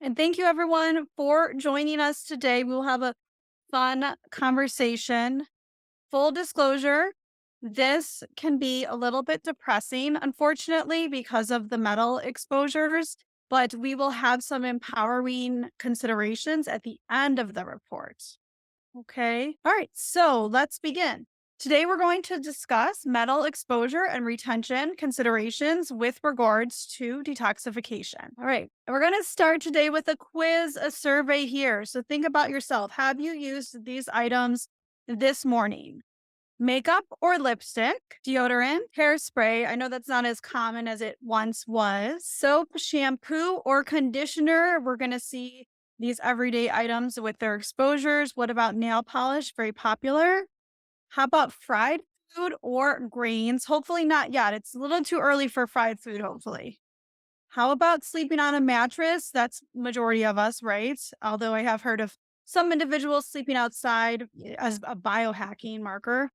And thank you everyone for joining us today. We will have a fun conversation. Full disclosure, this can be a little bit depressing, unfortunately, because of the metal exposures, but we will have some empowering considerations at the end of the report. Okay. All right. So let's begin. Today, we're going to discuss metal exposure and retention considerations with regards to detoxification. All right. We're going to start today with a quiz, a survey here. So think about yourself. Have you used these items this morning? Makeup or lipstick, deodorant, hairspray. I know that's not as common as it once was. Soap, shampoo, or conditioner. We're going to see these everyday items with their exposures. What about nail polish? Very popular. How about fried food or grains? Hopefully not yet. It's a little too early for fried food, hopefully. How about sleeping on a mattress? That's majority of us, right? Although I have heard of some individuals sleeping outside as a biohacking marker.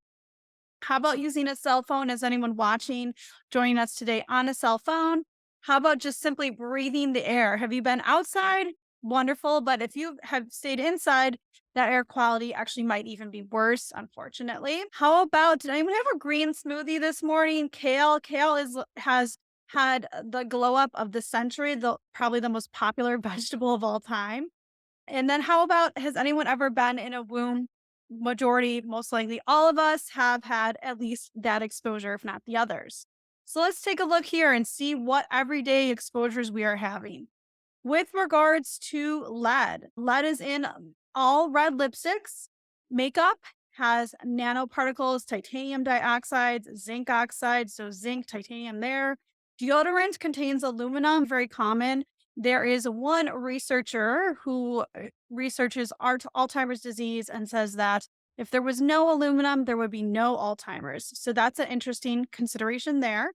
How about using a cell phone? Is anyone watching, joining us today on a cell phone? How about just simply breathing the air? Have you been outside? Wonderful. But if you have stayed inside, that air quality actually might even be worse, unfortunately. How about, did anyone have a green smoothie this morning? Kale. Has had the glow up of the century, probably the most popular vegetable of all time. And then how about, has anyone ever been in a womb? Majority, most likely all of us have had at least that exposure, if not the others. So let's take a look here and see what everyday exposures we are having. With regards to lead is in all red lipsticks. Makeup has nanoparticles, titanium dioxide, zinc oxide, so zinc, titanium there. Deodorant contains aluminum, very common. There is one researcher who researches Alzheimer's disease and says that if there was no aluminum, there would be no Alzheimer's. So that's an interesting consideration there.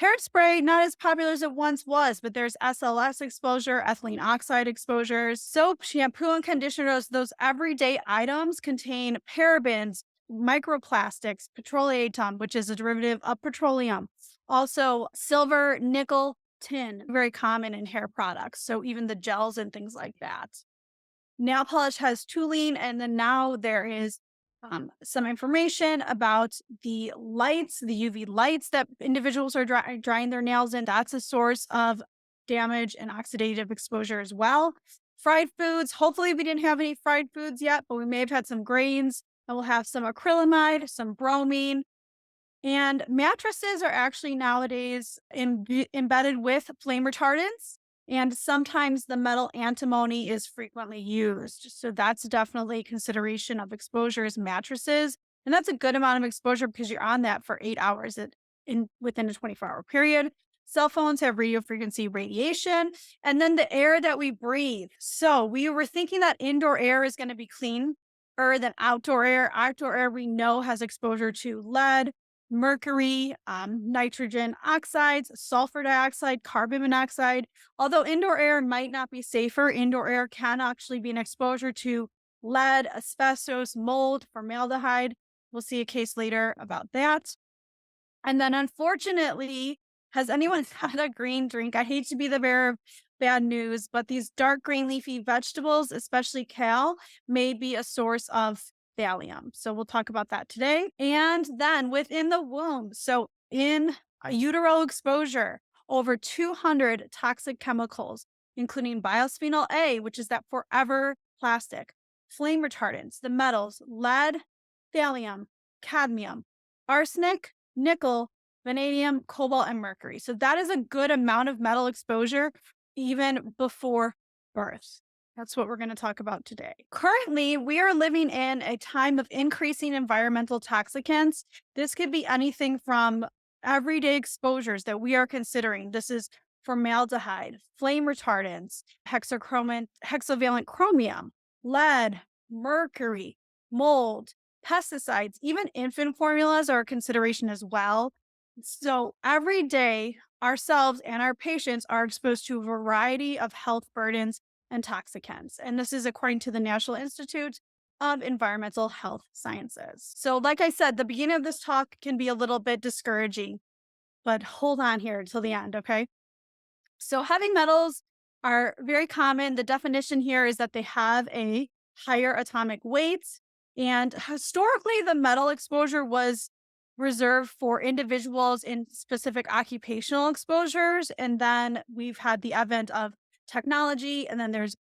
Hairspray, not as popular as it once was, but there's SLS exposure, ethylene oxide exposures. Soap, shampoo, and conditioners, those everyday items contain parabens, microplastics, petroleum, which is a derivative of petroleum. Also, silver, nickel, tin, very common in hair products. So even the gels and things like that. Nail polish has toluene, and then now there is some information about the lights, the UV lights that individuals are drying their nails in. That's a source of damage and oxidative exposure as well. Fried foods. Hopefully, we didn't have any fried foods yet, but we may have had some grains, and we'll have some acrylamide, some bromine. And mattresses are actually nowadays embedded with flame retardants. And sometimes the metal antimony is frequently used. So that's definitely a consideration of exposures, mattresses. And that's a good amount of exposure because you're on that for 8 hours within a 24-hour period. Cell phones have radio frequency radiation, and then the air that we breathe. So we were thinking that indoor air is going to be cleaner than outdoor air. Outdoor air we know has exposure to lead, mercury, nitrogen oxides, sulfur dioxide, carbon monoxide. Although indoor air might not be safer, indoor air can actually be an exposure to lead, asbestos, mold, formaldehyde. We'll see a case later about that. And then, unfortunately, has anyone had a green drink? I hate to be the bearer of bad news, but these dark green leafy vegetables, especially kale, may be a source of thallium. So we'll talk about that today. And then within the womb, so in a utero exposure, over 200 toxic chemicals, including bisphenol A, which is that forever plastic, flame retardants, the metals, lead, thallium, cadmium, arsenic, nickel, vanadium, cobalt, and mercury. So that is a good amount of metal exposure even before birth. That's what we're going to talk about today. Currently, we are living in a time of increasing environmental toxicants. This could be anything from everyday exposures that we are considering. This is formaldehyde, flame retardants, hexavalent chromium, lead, mercury, mold, pesticides, even infant formulas are a consideration as well. So every day, ourselves and our patients are exposed to a variety of health burdens and toxicants. And this is according to the National Institute of Environmental Health Sciences. So, like I said, the beginning of this talk can be a little bit discouraging, but hold on here until the end, okay? So, heavy metals are very common. The definition here is that they have a higher atomic weight. And historically, the metal exposure was reserved for individuals in specific occupational exposures. And then we've had the advent of technology, and then there's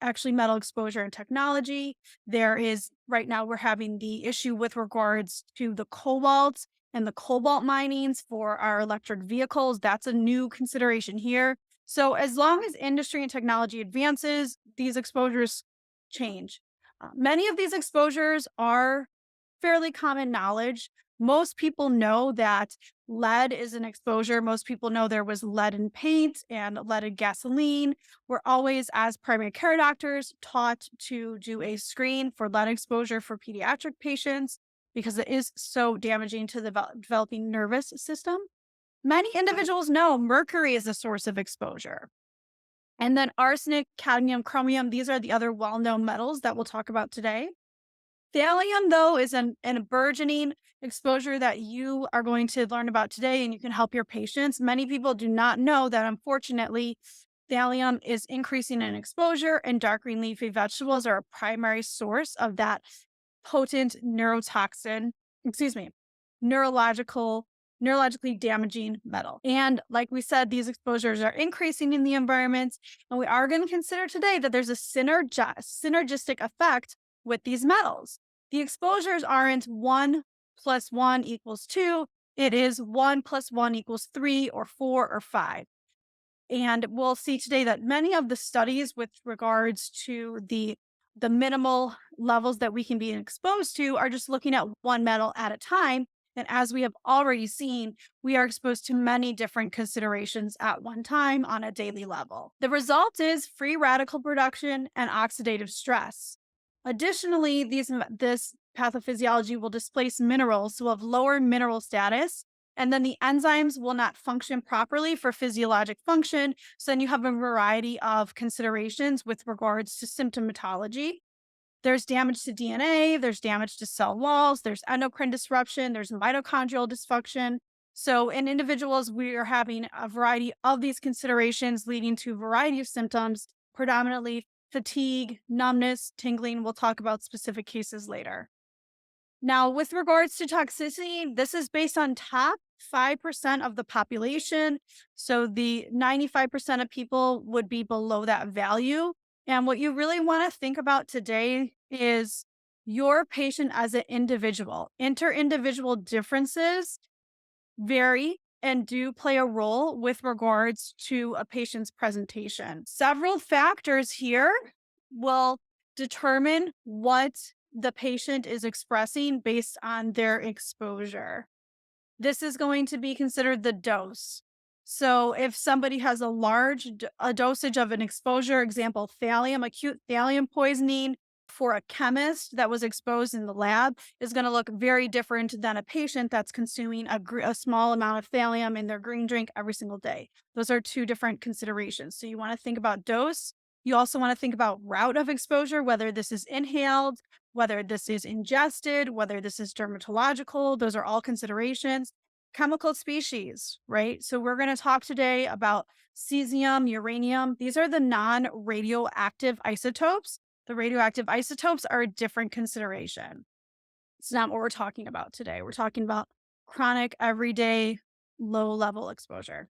actually metal exposure and technology. There is right now we're having the issue with regards to the cobalt and the cobalt minings for our electric vehicles. That's a new consideration here. So as long as industry and technology advances, these exposures change. Many of these exposures are fairly common knowledge. Most people know that lead is an exposure. Most people know there was lead in paint and lead in gasoline. We're always, as primary care doctors, taught to do a screen for lead exposure for pediatric patients because it is so damaging to the developing nervous system. Many individuals know mercury is a source of exposure. And then arsenic, cadmium, chromium, these are the other well known metals that we'll talk about today. Thallium, though, is a burgeoning exposure that you are going to learn about today, and you can help your patients. Many people do not know that, unfortunately, thallium is increasing in exposure, and dark green leafy vegetables are a primary source of that potent neurotoxin, excuse me, neurologically damaging metal. And like we said, these exposures are increasing in the environment. And we are going to consider today that there's a synergistic effect with these metals. The exposures aren't 1 plus 1 equals 2. It is 1 plus 1 equals 3 or 4 or 5. And we'll see today that many of the studies with regards to the minimal levels that we can be exposed to are just looking at one metal at a time. And as we have already seen, we are exposed to many different considerations at one time on a daily level. The result is free radical production and oxidative stress. Additionally, this pathophysiology will displace minerals who have lower mineral status, and then the enzymes will not function properly for physiologic function. So then you have a variety of considerations with regards to symptomatology. There's damage to DNA, there's damage to cell walls, there's endocrine disruption, there's mitochondrial dysfunction. So in individuals, we are having a variety of these considerations leading to a variety of symptoms, predominantly fatigue, numbness, tingling. We'll talk about specific cases later. Now, with regards to toxicity, this is based on top 5% of the population. So the 95% of people would be below that value. And what you really want to think about today is your patient as an individual. Inter-individual differences vary and do play a role with regards to a patient's presentation. Several factors here will determine what the patient is expressing based on their exposure. This is going to be considered the dose. So if somebody has a large a dosage of an exposure, example, thallium, acute thallium poisoning for a chemist that was exposed in the lab is going to look very different than a patient that's consuming a small amount of thallium in their green drink every single day. Those are two different considerations. So you want to think about dose. You also want to think about route of exposure, whether this is inhaled, whether this is ingested, whether this is dermatological. Those are all considerations. Chemical species, right? So we're going to talk today about cesium, uranium. These are the non-radioactive isotopes. The radioactive isotopes are a different consideration. It's not what we're talking about today. We're talking about chronic, everyday, low-level exposure.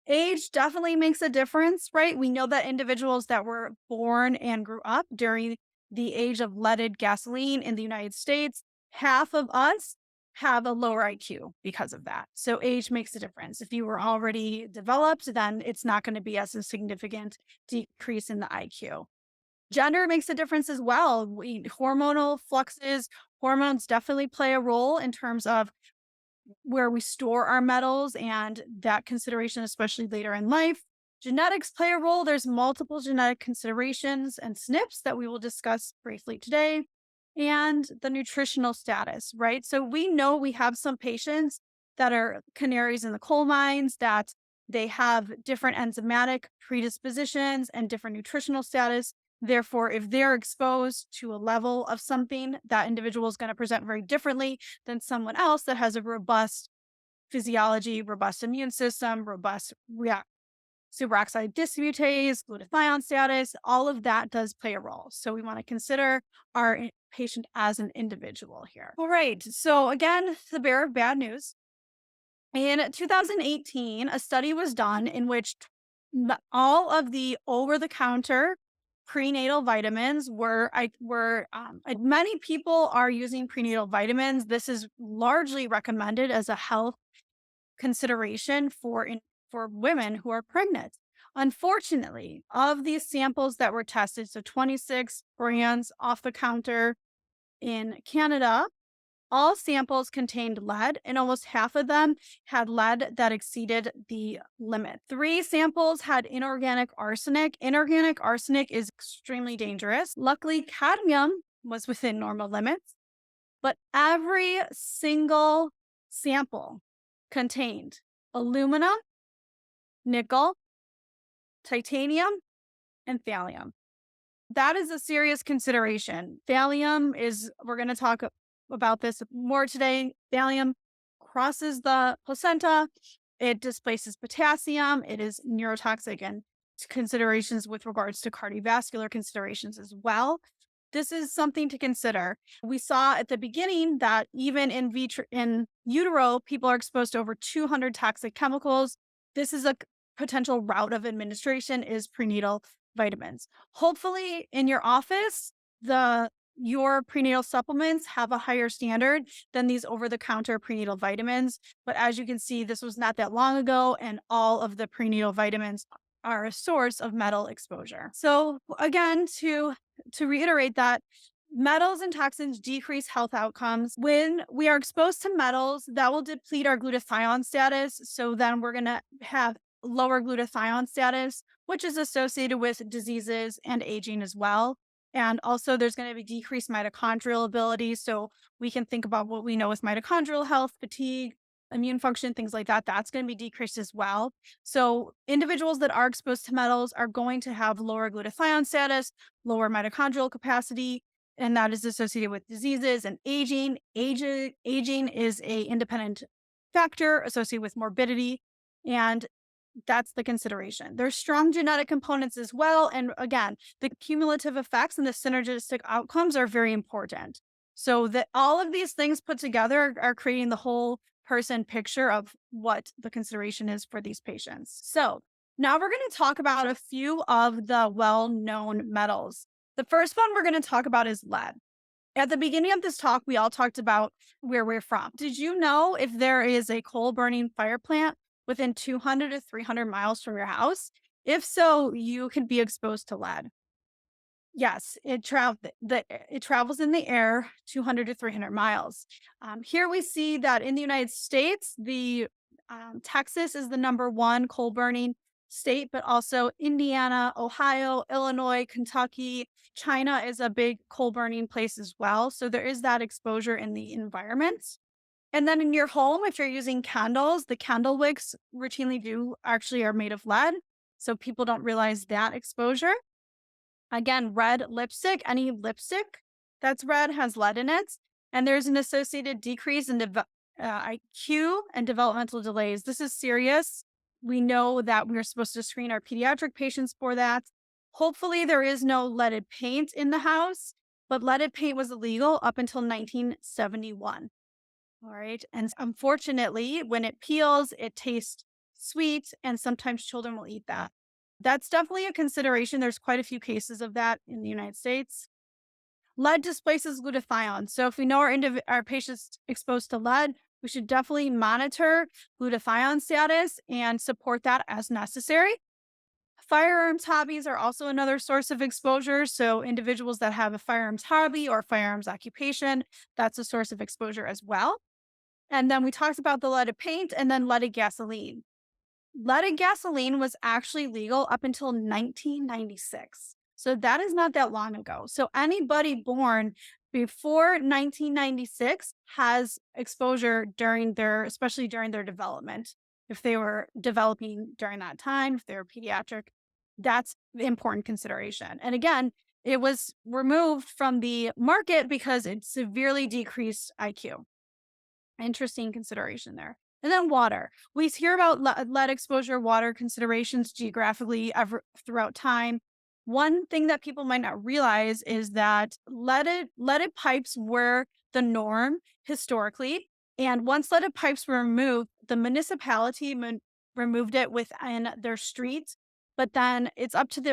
Age definitely makes a difference, right? We know that individuals that were born and grew up during the age of leaded gasoline in the United States, half of us have a lower IQ because of that. So age makes a difference. If you were already developed, then it's not going to be as a significant decrease in the IQ. Gender makes a difference as well. Hormonal fluxes, hormones definitely play a role in terms of where we store our metals and that consideration, especially later in life. Genetics play a role. There's multiple genetic considerations and SNPs that we will discuss briefly today, and the nutritional status, right? So we know we have some patients that are canaries in the coal mines, that they have different enzymatic predispositions and different nutritional status. Therefore, if they're exposed to a level of something, that individual is going to present very differently than someone else that has a robust physiology, robust immune system, robust superoxide dismutase, glutathione status, all of that does play a role. So we want to consider our patient as an individual here. All right. So again, the bearer of bad news. In 2018, a study was done in which all of the over-the-counter prenatal vitamins many people are using prenatal vitamins. This is largely recommended as a health consideration for women who are pregnant. Unfortunately, of these samples that were tested, so 26 brands off the counter in Canada, all samples contained lead, and almost half of them had lead that exceeded the limit. 3 samples had inorganic arsenic. Inorganic arsenic is extremely dangerous. Luckily, cadmium was within normal limits, but every single sample contained aluminum, nickel, titanium, and thallium. That is a serious consideration. Thallium is, we're going to talk about this more today. Thallium crosses the placenta, it displaces potassium, it is neurotoxic, and considerations with regards to cardiovascular considerations as well. This is something to consider. We saw at the beginning that even in utero, people are exposed to over 200 toxic chemicals. This is a potential route of administration is prenatal vitamins. Hopefully in your office, your prenatal supplements have a higher standard than these over-the-counter prenatal vitamins. But as you can see, this was not that long ago, and all of the prenatal vitamins are a source of metal exposure. So again, to reiterate that metals and toxins decrease health outcomes. When we are exposed to metals, that will deplete our glutathione status. So then we're going to have lower glutathione status, which is associated with diseases and aging as well. And also there's going to be decreased mitochondrial ability. So we can think about what we know with mitochondrial health, fatigue, immune function, things like that. That's going to be decreased as well. So individuals that are exposed to metals are going to have lower glutathione status, lower mitochondrial capacity, and that is associated with diseases and aging. Aging is a independent factor associated with morbidity, and that's the consideration. There's strong genetic components as well. And again, the cumulative effects and the synergistic outcomes are very important. So that all of these things put together are creating the whole person picture of what the consideration is for these patients. So now we're going to talk about a few of the well-known metals. The first one we're going to talk about is lead. At the beginning of this talk, we all talked about where we're from. Did you know if there is a coal burning fire plant within 200 to 300 miles from your house? If so, you could be exposed to lead. Yes, it travels in the air 200 to 300 miles. Here we see that in the United States, Texas is the #1 coal burning state, but also Indiana, Ohio, Illinois, Kentucky. China is a big coal burning place as well. So there is that exposure in the environment. And then in your home, if you're using candles, the candle wicks routinely are made of lead. So people don't realize that exposure. Again, red lipstick, any lipstick that's red has lead in it. And there's an associated decrease in IQ and developmental delays. This is serious. We know that we're supposed to screen our pediatric patients for that. Hopefully, there is no leaded paint in the house, but leaded paint was illegal up until 1971. All right. And unfortunately, when it peels, it tastes sweet, and sometimes children will eat that. That's definitely a consideration. There's quite a few cases of that in the United States. Lead displaces glutathione. So if we know our patient's exposed to lead, we should definitely monitor glutathione status and support that as necessary. Firearms hobbies are also another source of exposure. So individuals that have a firearms hobby or firearms occupation, that's a source of exposure as well. And then we talked about the leaded paint and then leaded gasoline. Leaded gasoline was actually legal up until 1996. So that is not that long ago. So anybody born before 1996 has exposure especially during their development. If they were developing during that time, if they were pediatric, that's the important consideration. And again, it was removed from the market because it severely decreased IQ. Interesting consideration there. And then water. We hear about lead exposure, water considerations geographically throughout time. One thing that people might not realize is that leaded pipes were the norm historically. And once leaded pipes were removed, the municipality removed it within their streets. But then it's up to the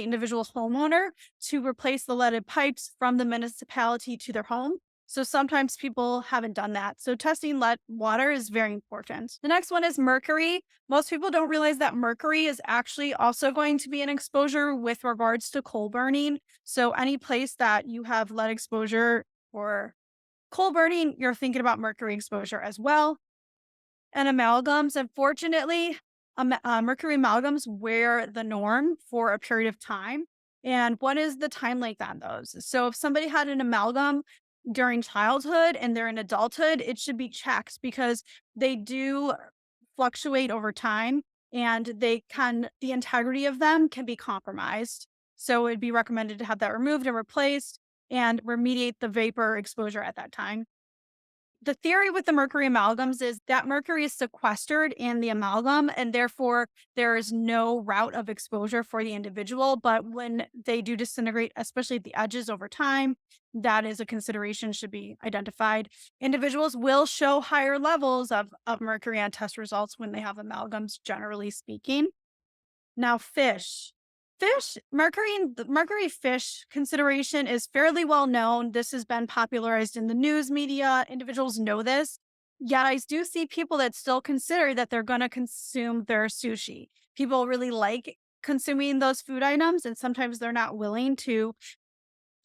individual homeowner to replace the leaded pipes from the municipality to their home. So sometimes people haven't done that. So testing lead water is very important. The next one is mercury. Most people don't realize that mercury is actually also going to be an exposure with regards to coal burning. So any place that you have lead exposure or coal burning, you're thinking about mercury exposure as well. And amalgams, unfortunately, mercury amalgams were the norm for a period of time. And what is the time length on those? So if somebody had an amalgam during childhood and they're in adulthood, it should be checked because they do fluctuate over time and the integrity of them can be compromised. So it'd be recommended to have that removed and replaced and remediate the vapor exposure at that time. The theory with the mercury amalgams is that mercury is sequestered in the amalgam, and therefore there is no route of exposure for the individual. But when they do disintegrate, especially at the edges over time, that is a consideration should be identified. Individuals will show higher levels of mercury on test results when they have amalgams, generally speaking. Now, fish. The mercury fish consideration is fairly well known. This has been popularized in the news media. Individuals know this. Yet I do see people that still consider that they're going to consume their sushi. People really like consuming those food items, and sometimes they're not willing to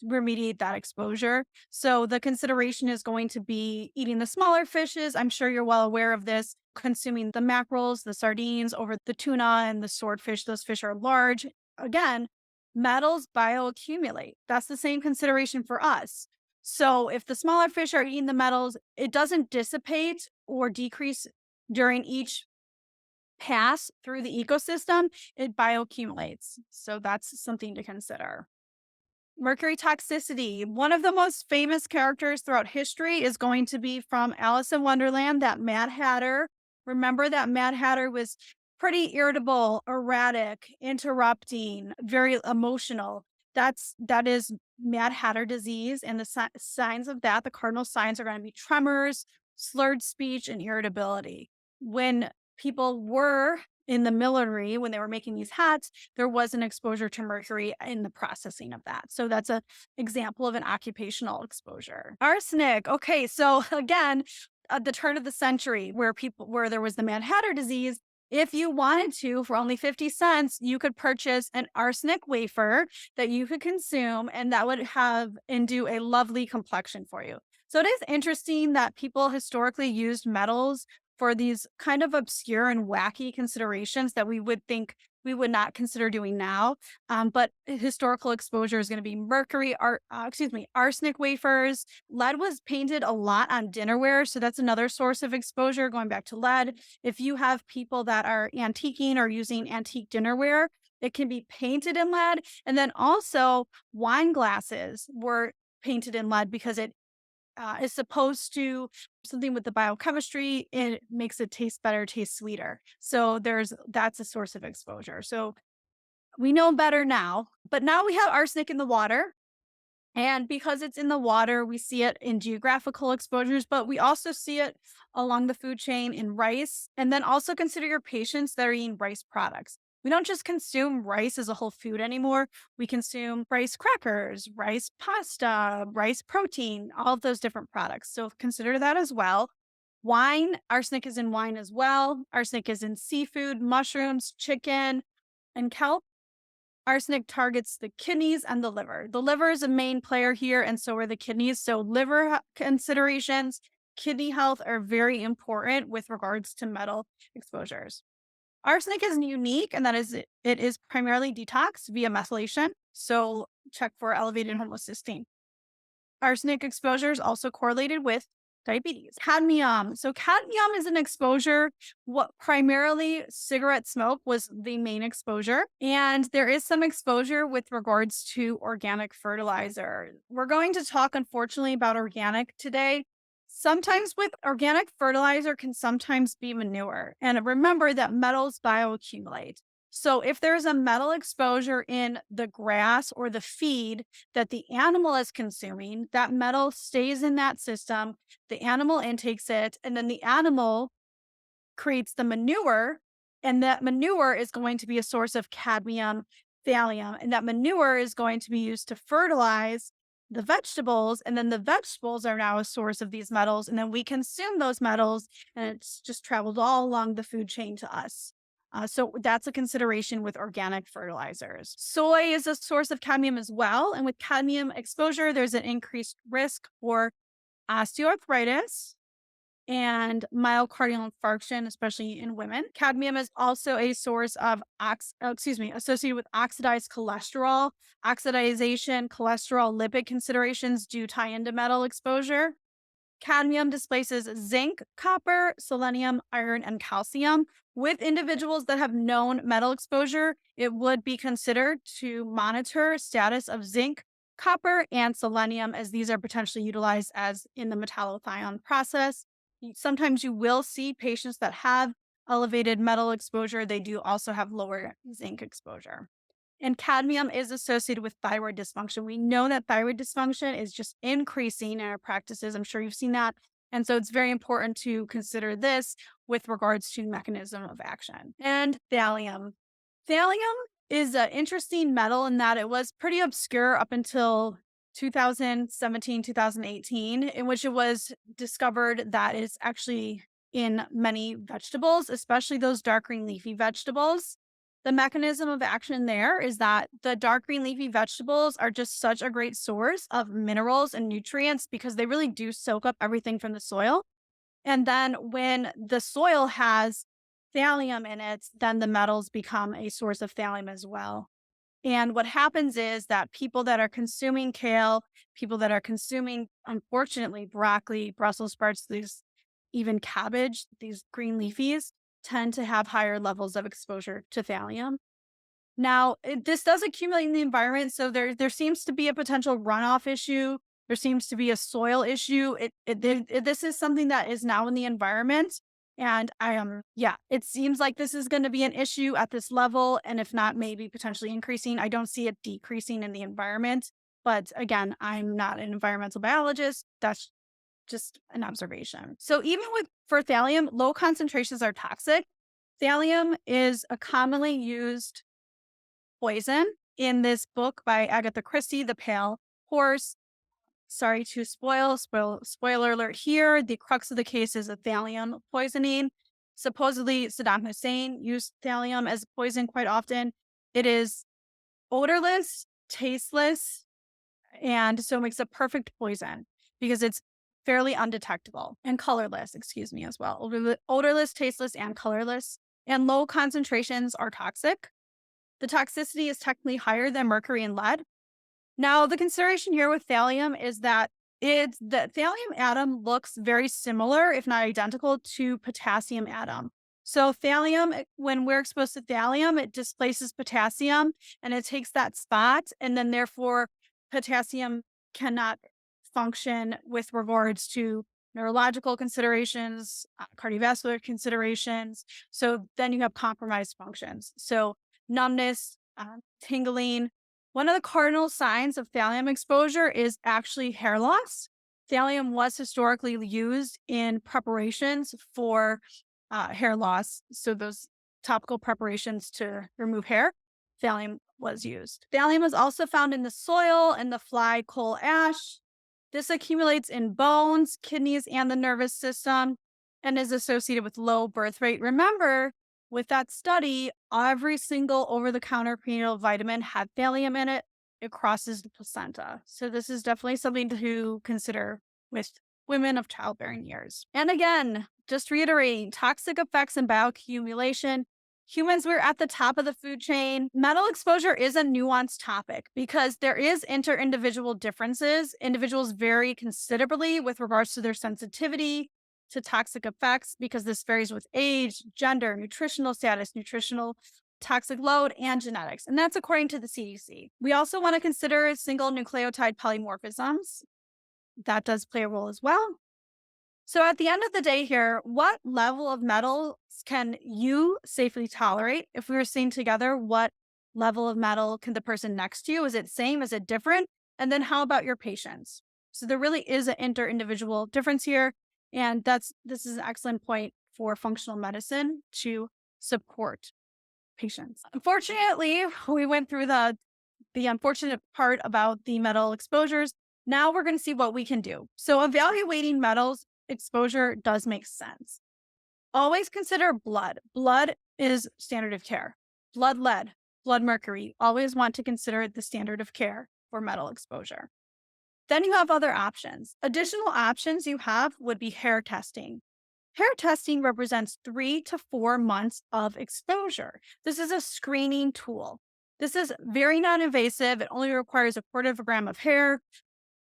remediate that exposure. So the consideration is going to be eating the smaller fishes. I'm sure you're well aware of this, consuming the mackerels, the sardines over the tuna and the swordfish. Those fish are large. Again, metals bioaccumulate. That's the same consideration for us. So if the smaller fish are eating the metals, it doesn't dissipate or decrease during each pass through the ecosystem, it bioaccumulates. So that's something to consider. Mercury toxicity. One of the most famous characters throughout history is going to be from Alice in Wonderland, that Mad Hatter. Remember that Mad Hatter was pretty irritable, erratic, interrupting, very emotional. That is Mad Hatter disease, and the signs of that, the cardinal signs are going to be tremors, slurred speech, and irritability. When people were in the millinery, when they were making these hats, there was an exposure to mercury in the processing of that. So that's an example of an occupational exposure. Arsenic. Okay, so again, at the turn of the century, where there was the Mad Hatter disease, if you wanted to, for only 50 cents, you could purchase an arsenic wafer that you could consume, and that would have and do a lovely complexion for you. So it is interesting that people historically used metals for these kind of obscure and wacky considerations that we would think we would not consider doing now. But historical exposure is going to be arsenic wafers. Lead was painted a lot on dinnerware, so that's another source of exposure. Going back to lead, if you have people that are antiquing or using antique dinnerware, it can be painted in lead. And then also wine glasses were painted in lead because it is supposed to something with the biochemistry. It makes it taste better, taste sweeter. So that's a source of exposure. So we know better now, but now we have arsenic in the water. And because it's in the water, we see it in geographical exposures, but we also see it along the food chain in rice. And then also consider your patients that are eating rice products. We don't just consume rice as a whole food anymore. We consume rice crackers, rice pasta, rice protein, all of those different products. So consider that as well. Wine, arsenic is in wine as well. Arsenic is in seafood, mushrooms, chicken, and kelp. Arsenic targets the kidneys and the liver. The liver is a main player here, and so are the kidneys. So liver considerations, kidney health are very important with regards to metal exposures. Arsenic is unique, and that is it is primarily detoxed via methylation. So check for elevated homocysteine. Arsenic exposure is also correlated with diabetes. Cadmium. So cadmium is an exposure. What primarily cigarette smoke was the main exposure. And there is some exposure with regards to organic fertilizer. We're going to talk, unfortunately, about organic today. Sometimes with organic fertilizer can sometimes be manure. And remember that metals bioaccumulate. So if there's a metal exposure in the grass or the feed that the animal is consuming, that metal stays in that system. The animal intakes it, and then the animal creates the manure, and that manure is going to be a source of cadmium, thallium, and that manure is going to be used to fertilize the vegetables, and then the vegetables are now a source of these metals, and then we consume those metals, and it's just traveled all along the food chain to us. So that's a consideration with organic fertilizers. Soy is a source of cadmium as well, and with cadmium exposure, there's an increased risk for osteoarthritis and myocardial infarction, especially in women. Cadmium is also a source of associated with oxidized cholesterol. Oxidization, cholesterol, lipid considerations do tie into metal exposure. Cadmium displaces zinc, copper, selenium, iron, and calcium. With individuals that have known metal exposure, it would be considered to monitor status of zinc, copper, and selenium, as these are potentially utilized as in the metallothionein process. Sometimes you will see patients that have elevated metal exposure. They do also have lower zinc exposure. And cadmium is associated with thyroid dysfunction. We know that thyroid dysfunction is just increasing in our practices. I'm sure you've seen that. And so it's very important to consider this with regards to mechanism of action. And thallium. Thallium is an interesting metal in that it was pretty obscure up until 2017, 2018, in which it was discovered that it's actually in many vegetables, especially those dark green leafy vegetables. The mechanism of action there is that the dark green leafy vegetables are just such a great source of minerals and nutrients because they really do soak up everything from the soil. And then when the soil has thallium in it, then the metals become a source of thallium as well. And what happens is that people that are consuming kale, people that are consuming, unfortunately, broccoli, Brussels sprouts, these even cabbage, these green leafies, tend to have higher levels of exposure to thallium. Now, this does accumulate in the environment, so there seems to be a potential runoff issue. There seems to be a soil issue. This is something that is now in the environment, and yeah, it seems like this is going to be an issue at this level, and if not, maybe potentially increasing. I don't see it decreasing in the environment, but again, I'm not an environmental biologist. That's just an observation. So even with for thallium, low concentrations are toxic. Thallium is a commonly used poison in this book by Agatha Christie, The Pale Horse. Sorry to spoiler alert here. The crux of the case is a thallium poisoning. Supposedly, Saddam Hussein used thallium as poison quite often. It is odorless, tasteless, and so makes a perfect poison because it's fairly undetectable and colorless, excuse me, as well. Odorless, tasteless, and colorless. And low concentrations are toxic. The toxicity is technically higher than mercury and lead. Now, the consideration here with thallium is that the thallium atom looks very similar, if not identical, to potassium atom. So thallium, when we're exposed to thallium, it displaces potassium and it takes that spot, and then therefore potassium cannot function with regards to neurological considerations, cardiovascular considerations. So then you have compromised functions. So numbness, tingling. One of the cardinal signs of thallium exposure is actually hair loss. Thallium was historically used in preparations for hair loss. So those topical preparations to remove hair, thallium was used. Thallium is also found in the soil and the fly coal ash. This accumulates in bones, kidneys, and the nervous system and is associated with low birth rate. Remember, with that study, every single over-the-counter prenatal vitamin had thallium in it. It crosses the placenta. So this is definitely something to consider with women of childbearing years. And again, just reiterating, toxic effects and bioaccumulation. Humans, we're at the top of the food chain. Metal exposure is a nuanced topic because there is inter-individual differences. Individuals vary considerably with regards to their sensitivity to toxic effects because this varies with age, gender, nutritional status, nutritional toxic load, and genetics. And that's according to the CDC. We also want to consider single nucleotide polymorphisms. That does play a role as well. So at the end of the day here, what level of metals can you safely tolerate? If we were seeing together, what level of metal can the person next to you? Is it same? Is it different? And then how about your patients? So there really is an inter-individual difference here. And this is an excellent point for functional medicine to support patients. Unfortunately, we went through the unfortunate part about the metal exposures. Now we're going to see what we can do. So evaluating metals exposure does make sense. Always consider blood. Blood is standard of care. Blood lead, blood mercury. Always want to consider the standard of care for metal exposure. Then you have other options. Additional options you have would be hair testing. Hair testing represents 3 to 4 months of exposure. This is a screening tool. This is very non invasive. It only requires 1/4 gram of hair,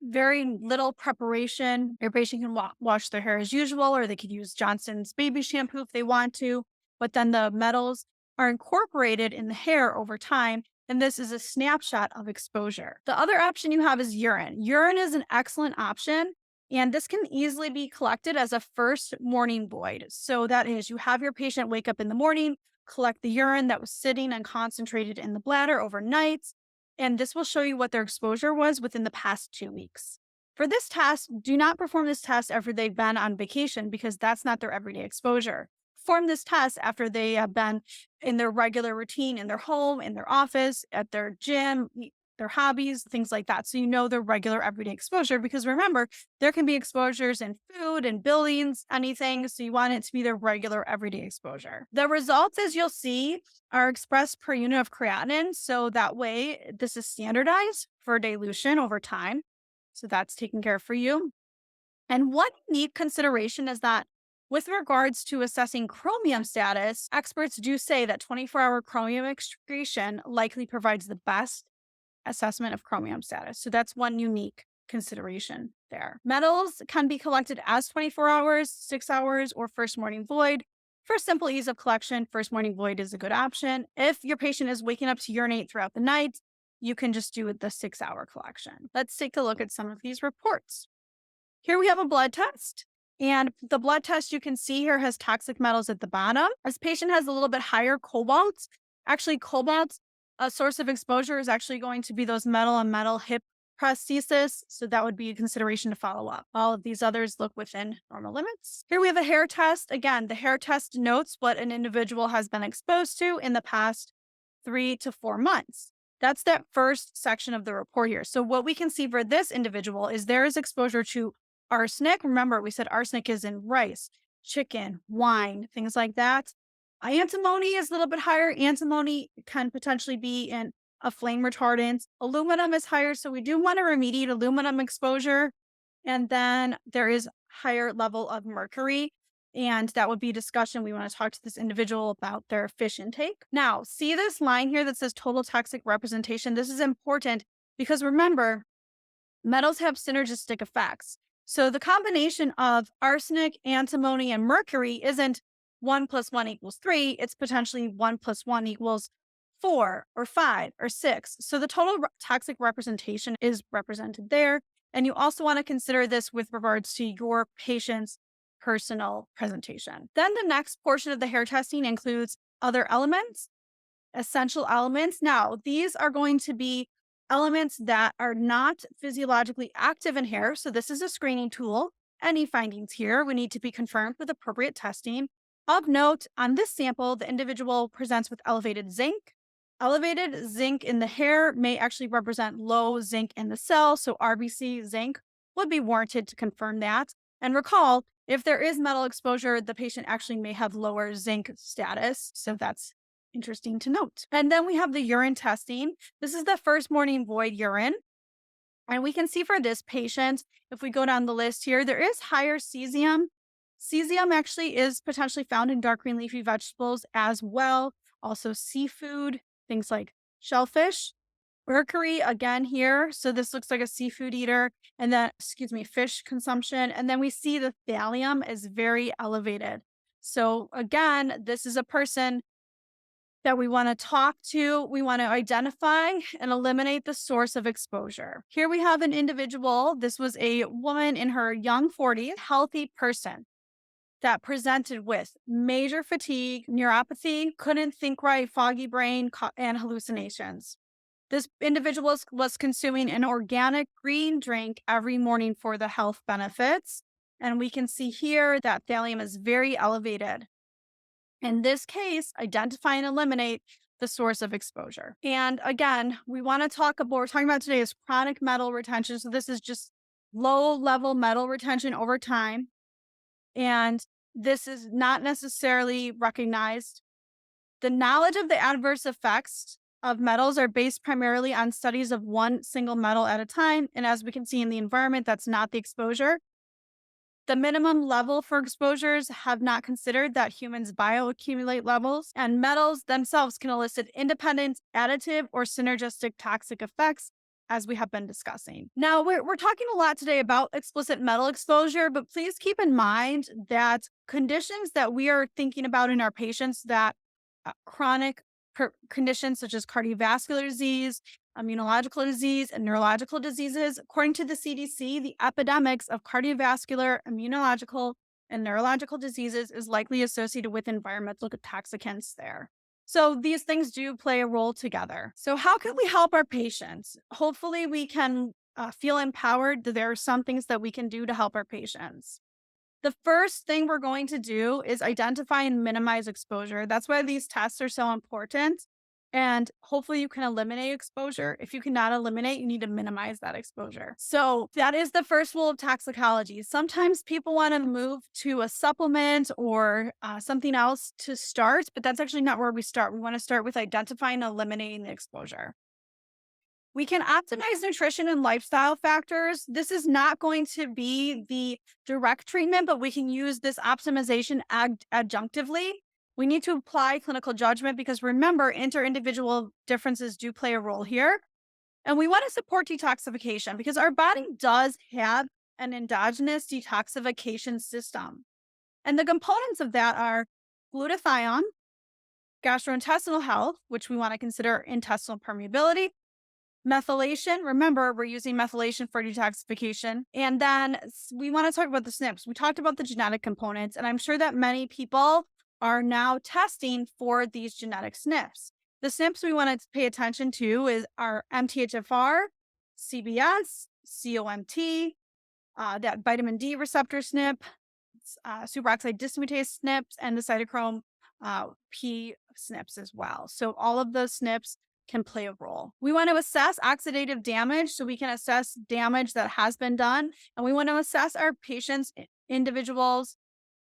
very little preparation. Your patient can wash their hair as usual, or they could use Johnson's baby shampoo if they want to. But then the metals are incorporated in the hair over time. And this is a snapshot of exposure. The other option you have is urine. Urine is an excellent option. And this can easily be collected as a first morning void. So that is, you have your patient wake up in the morning, collect the urine that was sitting and concentrated in the bladder overnight, and this will show you what their exposure was within the past 2 weeks. For this test, do not perform this test after they've been on vacation because that's not their everyday exposure. Perform this test after they have been in their regular routine in their home, in their office, at their gym, their hobbies, things like that. So you know their regular everyday exposure because remember, there can be exposures in food and buildings, anything. So you want it to be their regular everyday exposure. The results, as you'll see, are expressed per unit of creatinine. So that way, this is standardized for dilution over time. So that's taken care of for you. And one unique consideration is that with regards to assessing chromium status, experts do say that 24-hour chromium excretion likely provides the best assessment of chromium status. So that's one unique consideration there. Metals can be collected as 24 hours, 6 hours, or first morning void. For simple ease of collection, first morning void is a good option. If your patient is waking up to urinate throughout the night, you can just do the 6-hour collection. Let's take a look at some of these reports. Here we have a blood test. And the blood test you can see here has toxic metals at the bottom. This patient has a little bit higher cobalt. Actually, cobalt, a source of exposure is actually going to be those metal on metal hip prosthesis. So that would be a consideration to follow up. All of these others look within normal limits. Here we have a hair test. Again, the hair test notes what an individual has been exposed to in the past 3 to 4 months. That's that first section of the report here. So what we can see for this individual is there is exposure to arsenic. Remember, we said arsenic is in rice, chicken, wine, things like that. Antimony is a little bit higher. Antimony can potentially be in a flame retardant. Aluminum is higher, so we do want to remediate aluminum exposure. And then there is higher level of mercury. And that would be a discussion. We want to talk to this individual about their fish intake. Now, see this line here that says total toxic representation? This is important because remember, metals have synergistic effects. So the combination of arsenic, antimony, and mercury isn't 1 + 1 = 3. It's potentially 1 + 1 = 4 or 5 or 6. So the total toxic representation is represented there. And you also want to consider this with regards to your patient's personal presentation. Then the next portion of the hair testing includes other elements, essential elements. Now, these are going to be elements that are not physiologically active in hair. So this is a screening tool. Any findings here would need to be confirmed with appropriate testing. Of note, on this sample, the individual presents with elevated zinc. Elevated zinc in the hair may actually represent low zinc in the cell. So RBC zinc would be warranted to confirm that. And recall, if there is metal exposure, the patient actually may have lower zinc status. So that's interesting to note. And then we have the urine testing. This is the first morning void urine. And we can see for this patient, if we go down the list here, there is higher cesium. Cesium actually is potentially found in dark green leafy vegetables as well. Also seafood, things like shellfish. Mercury again here. So this looks like a seafood eater and then, fish consumption. And then we see the thallium is very elevated. So again, this is a person that we want to talk to. We want to identify and eliminate the source of exposure. Here we have an individual. This was a woman in her young 40s, healthy person that presented with major fatigue, neuropathy, couldn't think right, foggy brain, and hallucinations. This individual was consuming an organic green drink every morning for the health benefits. And we can see here that thallium is very elevated. In this case, identify and eliminate the source of exposure. And again, we want to talk about, what we're talking about today is chronic metal retention. So this is just low level metal retention over time. And this is not necessarily recognized. The knowledge of the adverse effects of metals are based primarily on studies of one single metal at a time. And as we can see in the environment, that's not the exposure. The minimum level for exposures have not considered that humans bioaccumulate levels, and metals themselves can elicit independent, additive, or synergistic toxic effects, as we have been discussing. Now, we're talking a lot today about explicit metal exposure, but please keep in mind that conditions that we are thinking about in our patients, that chronic conditions such as cardiovascular disease, immunological disease, and neurological diseases. According to the CDC, the epidemics of cardiovascular, immunological, and neurological diseases is likely associated with environmental toxicants there. So these things do play a role together. So how can we help our patients? Hopefully we can feel empowered that there are some things that we can do to help our patients. The first thing we're going to do is identify and minimize exposure. That's why these tests are so important. And hopefully you can eliminate exposure. If you cannot eliminate, you need to minimize that exposure. So that is the first rule of toxicology. Sometimes people want to move to a supplement or something else to start, but that's actually not where we start. We want to start with identifying and eliminating the exposure. We can optimize nutrition and lifestyle factors. This is not going to be the direct treatment, but we can use this optimization adjunctively. We need to apply clinical judgment because remember, inter-individual differences do play a role here. And we want to support detoxification because our body does have an endogenous detoxification system. And the components of that are glutathione, gastrointestinal health, which we want to consider intestinal permeability, methylation. Remember, we're using methylation for detoxification. And then we want to talk about the SNPs. We talked about the genetic components, and I'm sure that many people are now testing for these genetic SNPs. The SNPs we want to pay attention to is our MTHFR, CBS, COMT, that vitamin D receptor SNP, superoxide dismutase SNPs, and the cytochrome P SNPs as well. So all of those SNPs can play a role. We want to assess oxidative damage so we can assess damage that has been done. And we want to assess our patients' individuals'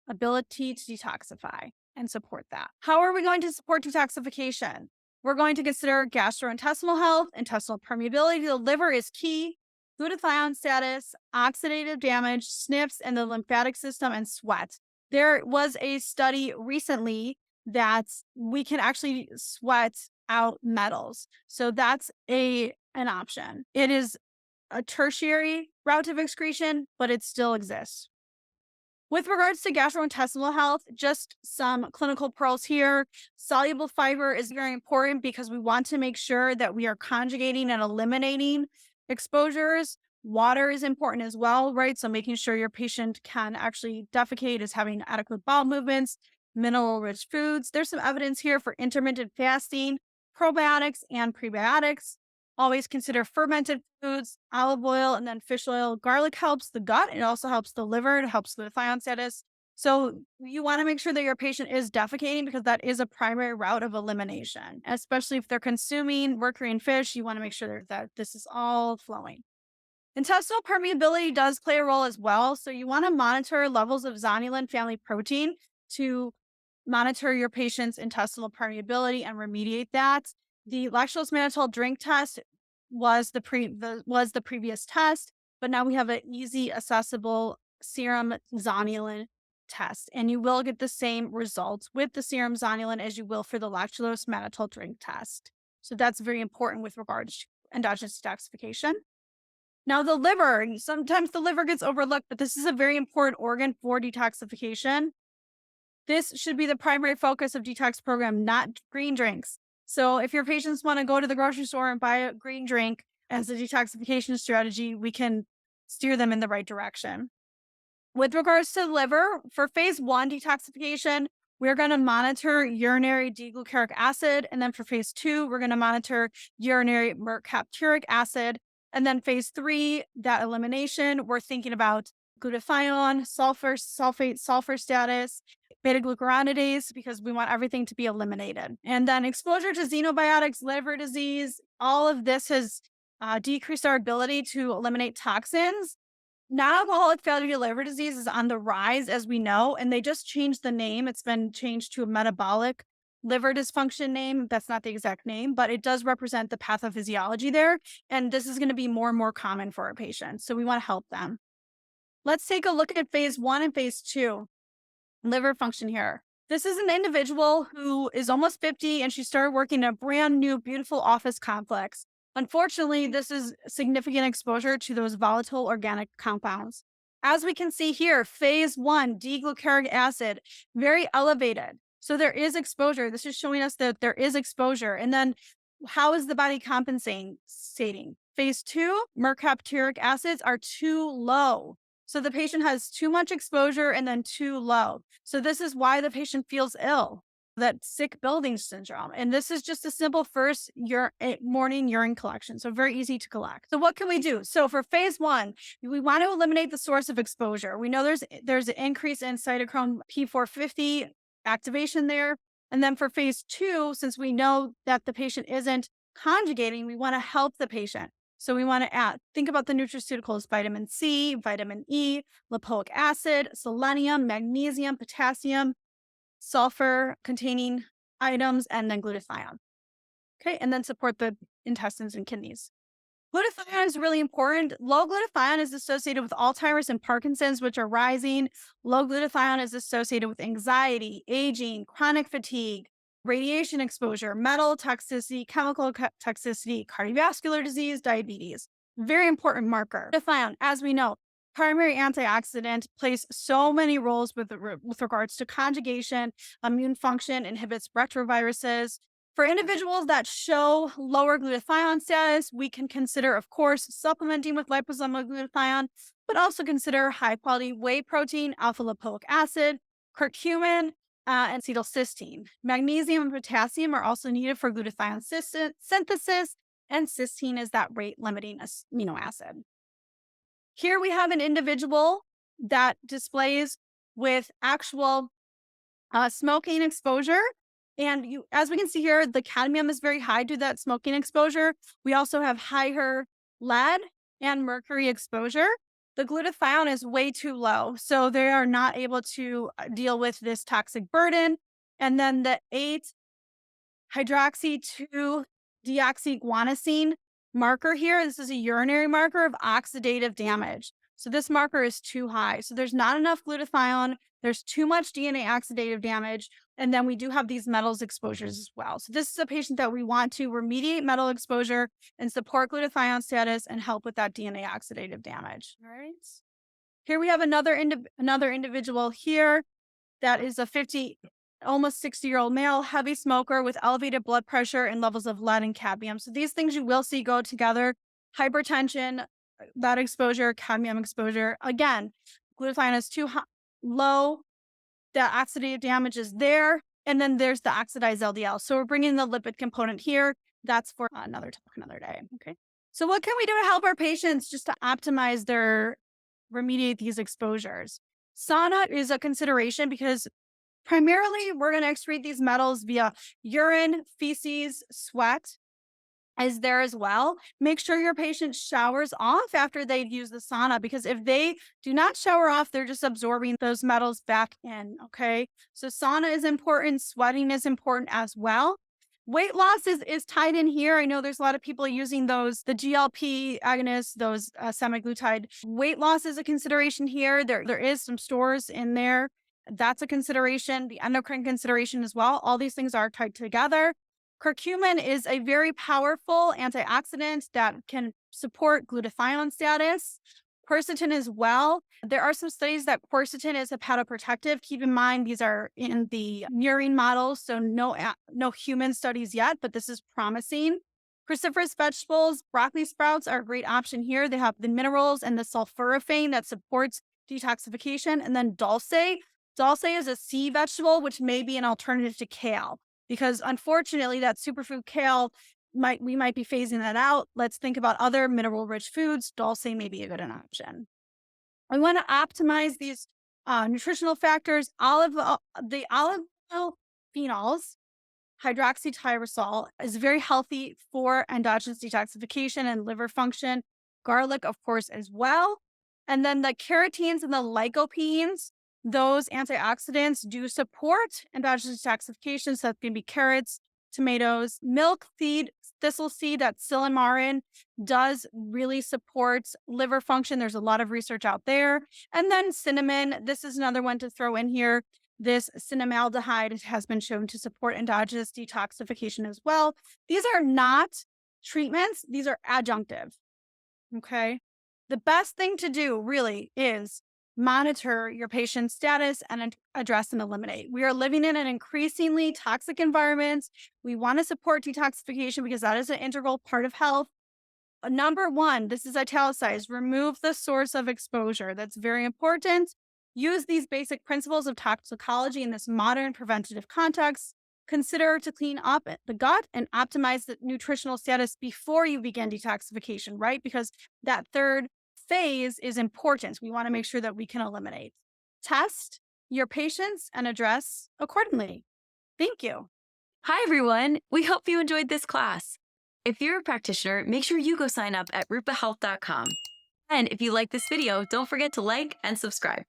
ability to detoxify and support that. How are we going to support detoxification? We're going to consider gastrointestinal health, intestinal permeability. The liver is key. Glutathione status, oxidative damage, SNPs, and the lymphatic system, and sweat. There was a study recently that we can actually sweat out metals. So that's an option. It is a tertiary route of excretion, but it still exists. With regards to gastrointestinal health, just some clinical pearls here. Soluble fiber is very important because we want to make sure that we are conjugating and eliminating exposures. Water is important as well, right? So making sure your patient can actually defecate is having adequate bowel movements, mineral-rich foods. There's some evidence here for intermittent fasting, probiotics and prebiotics. Always consider fermented foods, olive oil, and then fish oil. Garlic helps the gut. It also helps the liver. It helps the glutathione status. So you want to make sure that your patient is defecating because that is a primary route of elimination, especially if they're consuming mercury and fish. You want to make sure that this is all flowing. Intestinal permeability does play a role as well. So you want to monitor levels of zonulin family protein to monitor your patient's intestinal permeability and remediate that. The lactose mannitol drink test was the previous test, but now we have an easy, accessible serum zonulin test, and you will get the same results with the serum zonulin as you will for the lactose mannitol drink test. So that's very important with regards to endogenous detoxification. Now, the liver, sometimes the liver gets overlooked, but this is a very important organ for detoxification. This should be the primary focus of detox program, not green drinks. So if your patients want to go to the grocery store and buy a green drink as a detoxification strategy, we can steer them in the right direction. With regards to the liver, for phase 1 detoxification, we're going to monitor urinary D-glucaric acid. And then for phase 2, we're going to monitor urinary mercapturic acid. And then phase 3, that elimination, we're thinking about glutathione, sulfur, sulfate, sulfur status, beta glucuronidase, because we want everything to be eliminated. And then exposure to xenobiotics, liver disease, all of this has decreased our ability to eliminate toxins. Non-alcoholic fatty liver disease is on the rise, as we know, and they just changed the name. It's been changed to a metabolic liver dysfunction name. That's not the exact name, but it does represent the pathophysiology there. And this is going to be more and more common for our patients. So we want to help them. Let's take a look at phase 1 and phase 2 liver function here. This is an individual who is almost 50 and she started working in a brand new, beautiful office complex. Unfortunately, this is significant exposure to those volatile organic compounds. As we can see here, phase 1, D-glucaric acid, very elevated. So there is exposure. This is showing us that there is exposure. And then how is the body compensating? Phase 2, mercapturic acids are too low. So the patient has too much exposure and then too low. So this is why the patient feels ill, that sick building syndrome. And this is just a simple first morning urine collection. So very easy to collect. So what can we do? So for phase 1, we want to eliminate the source of exposure. We know there's an increase in cytochrome P450 activation there. And then for phase 2, since we know that the patient isn't conjugating, we want to help the patient. So we want to think about the nutraceuticals, vitamin C, vitamin E, lipoic acid, selenium, magnesium, potassium, sulfur containing items, and then glutathione. Okay, and then support the intestines and kidneys. Glutathione is really important. Low glutathione is associated with Alzheimer's and Parkinson's, which are rising. Low glutathione is associated with anxiety, aging, chronic fatigue, radiation exposure, metal toxicity, chemical toxicity, cardiovascular disease, diabetes. Very important marker. Glutathione, as we know, primary antioxidant, plays so many roles with regards to conjugation, immune function, inhibits retroviruses. For individuals that show lower glutathione status, we can consider, of course, supplementing with liposomal glutathione, but also consider high-quality whey protein, alpha-lipoic acid, curcumin, and acetylcysteine. Magnesium and potassium are also needed for glutathione synthesis, and cysteine is that rate-limiting amino acid. Here we have an individual that displays with actual smoking exposure. And as we can see here, the cadmium is very high to that smoking exposure. We also have higher lead and mercury exposure. The glutathione is way too low, so they are not able to deal with this toxic burden. And then the 8-hydroxy-2-deoxyguanosine marker here, this is a urinary marker of oxidative damage. So this marker is too high. So there's not enough glutathione. There's too much DNA oxidative damage. And then we do have these metals exposures as well. So this is a patient that we want to remediate metal exposure and support glutathione status and help with that DNA oxidative damage. All right. Here we have another individual here that is a almost 60-year-old male, heavy smoker with elevated blood pressure and levels of lead and cadmium. So these things you will see go together. Hypertension, lead exposure, cadmium exposure. Again, glutathione is too low. The oxidative damage is there. And then there's the oxidized LDL. So we're bringing the lipid component here. That's for another talk, another day. Okay. So what can we do to help our patients just to optimize remediate these exposures? Sauna is a consideration because primarily we're going to excrete these metals via urine, feces, sweat is there as well. Make sure your patient showers off after they've used the sauna, because if they do not shower off, they're just absorbing those metals back in, okay? So sauna is important. Sweating is important as well. Weight loss is tied in here. I know there's a lot of people using the GLP agonists, those semaglutide. Weight loss is a consideration here. There is some stores in there. That's a consideration. The endocrine consideration as well. All these things are tied together. Curcumin is a very powerful antioxidant that can support glutathione status. Quercetin as well. There are some studies that quercetin is hepatoprotective. Keep in mind, these are in the murine models, so no human studies yet, but this is promising. Cruciferous vegetables, broccoli sprouts are a great option here. They have the minerals and the sulforaphane that supports detoxification. And then dulse. Dulse is a sea vegetable, which may be an alternative to kale, because unfortunately, that superfood kale we might be phasing that out. Let's think about other mineral rich foods. Dulse may be a good option. I want to optimize these nutritional factors. The olive oil phenols, hydroxytyrosol, is very healthy for endogenous detoxification and liver function. Garlic, of course, as well. And then the carotenes and the lycopenes, those antioxidants do support endogenous detoxification. So that can be carrots, tomatoes, milk seed, thistle seed, that's silymarin, does really support liver function. There's a lot of research out there. And then cinnamon, this is another one to throw in here. This cinnamaldehyde has been shown to support endogenous detoxification as well. These are not treatments, these are adjunctive. Okay. The best thing to do really is monitor your patient's status and address and eliminate. We are living in an increasingly toxic environment. We want to support detoxification because that is an integral part of health. Number one, this is italicized, remove the source of exposure. That's very important. Use these basic principles of toxicology in this modern preventative context. Consider to clean up the gut and optimize the nutritional status before you begin detoxification, right? Because that third phase is important. We want to make sure that we can eliminate. Test your patients and address accordingly. Thank you. Hi, everyone. We hope you enjoyed this class. If you're a practitioner, make sure you go sign up at rupahealth.com. And if you like this video, don't forget to like and subscribe.